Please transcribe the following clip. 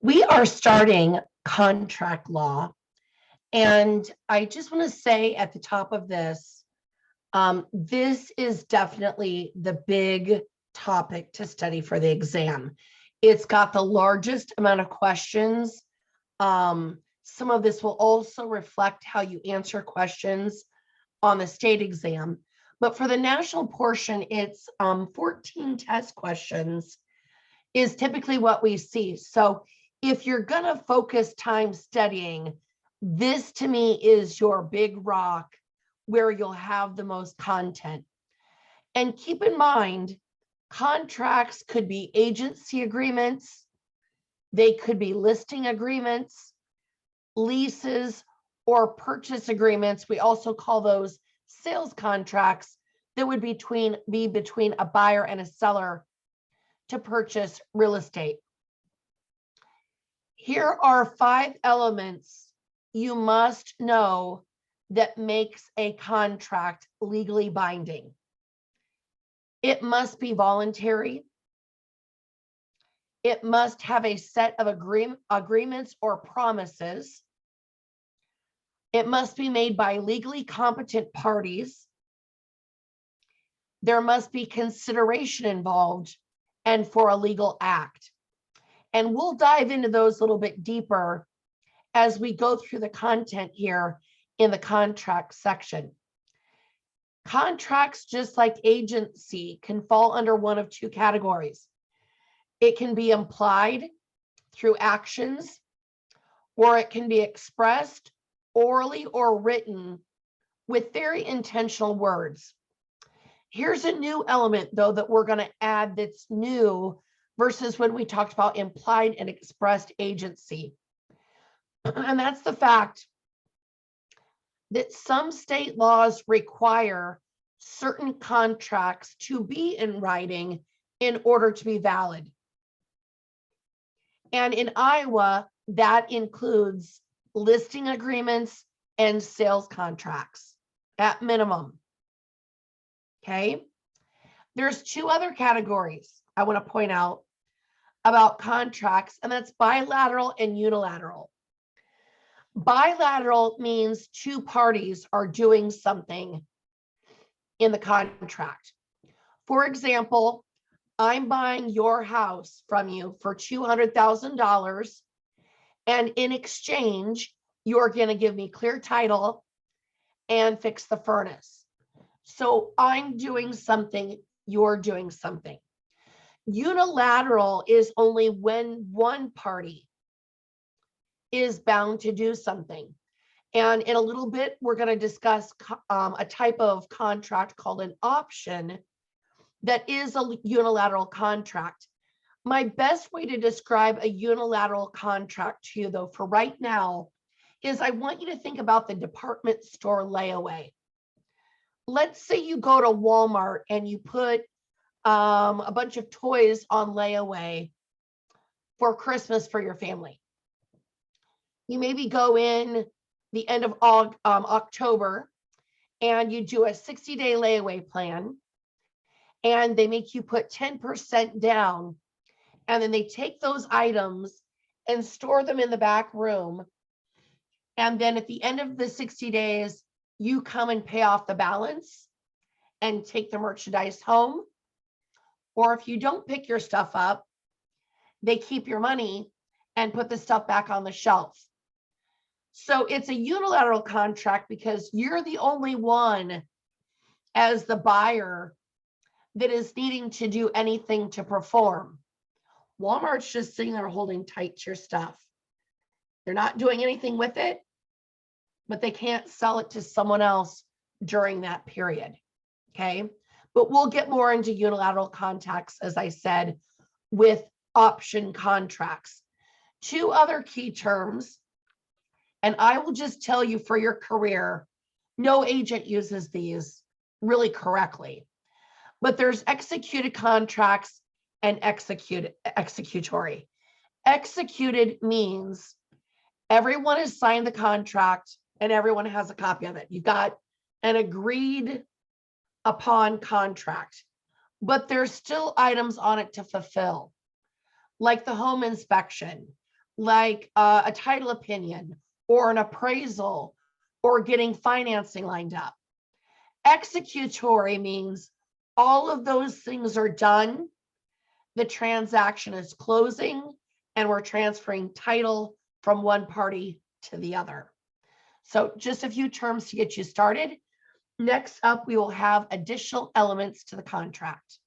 We are starting contract law, and I just want to say at the top of this, this is definitely the big topic to study for the exam. It's got the largest amount of questions. Some of this will also reflect how you answer questions on the state exam. But for the national portion, it's 14 test questions is typically what we see. So if you're going to focus time studying, this to me is your big rock where you'll have the most content. And keep in mind, contracts could be agency agreements, they could be listing agreements, leases, or purchase agreements. We also call those sales contracts that would be between a buyer and a seller to purchase real estate. Here are 5 elements you must know that makes a contract legally binding. It must be voluntary. It must have a set of agreements or promises. It must be made by legally competent parties. There must be consideration involved and for a legal act. And we'll dive into those a little bit deeper as we go through the content here in the contract section. Contracts, just like agency, can fall under one of 2 categories. It can be implied through actions, or it can be expressed orally or written with very intentional words. Here's a new element, though, that we're going to add that's new versus when we talked about implied and expressed agency. And that's the fact that some state laws require certain contracts to be in writing in order to be valid. And in Iowa, that includes listing agreements and sales contracts at minimum. Okay. There's 2 other categories I want to point out about contracts, and that's bilateral and unilateral. Bilateral means 2 parties are doing something in the contract. For example, I'm buying your house from you for $200,000, and in exchange, you're going to give me clear title and fix the furnace. So I'm doing something, you're doing something. Unilateral is only when one party is bound to do something. And in a little bit, we're going to discuss a type of contract called an option that is a unilateral contract. My best way to describe a unilateral contract to you, though, for right now, is I want you to think about the department store layaway. Let's say you go to Walmart and you put a bunch of toys on layaway for Christmas for your family. You maybe go in the end of October and you do a 60-day layaway plan, and they make you put 10% down, and then they take those items and store them in the back room. And then at the end of the 60 days, you come and pay off the balance and take the merchandise home. Or if you don't pick your stuff up, they keep your money and put the stuff back on the shelf. So it's a unilateral contract because you're the only one as the buyer that is needing to do anything to perform. Walmart's just sitting there holding tight to your stuff. They're not doing anything with it, but they can't sell it to someone else during that period. Okay. But we'll get more into unilateral contracts, as I said, with option contracts. 2 other key terms, and I will just tell you for your career, no agent uses these really correctly, but there's executed contracts and executory. Executed means everyone has signed the contract and everyone has a copy of it. You've got an agreed upon contract, but there's still items on it to fulfill, like the home inspection, like a title opinion or an appraisal or getting financing lined up. Executory means all of those things are done, the transaction is closing, and we're transferring title from one party to the other. So just a few terms to get you started. Next up, we will have additional elements to the contract.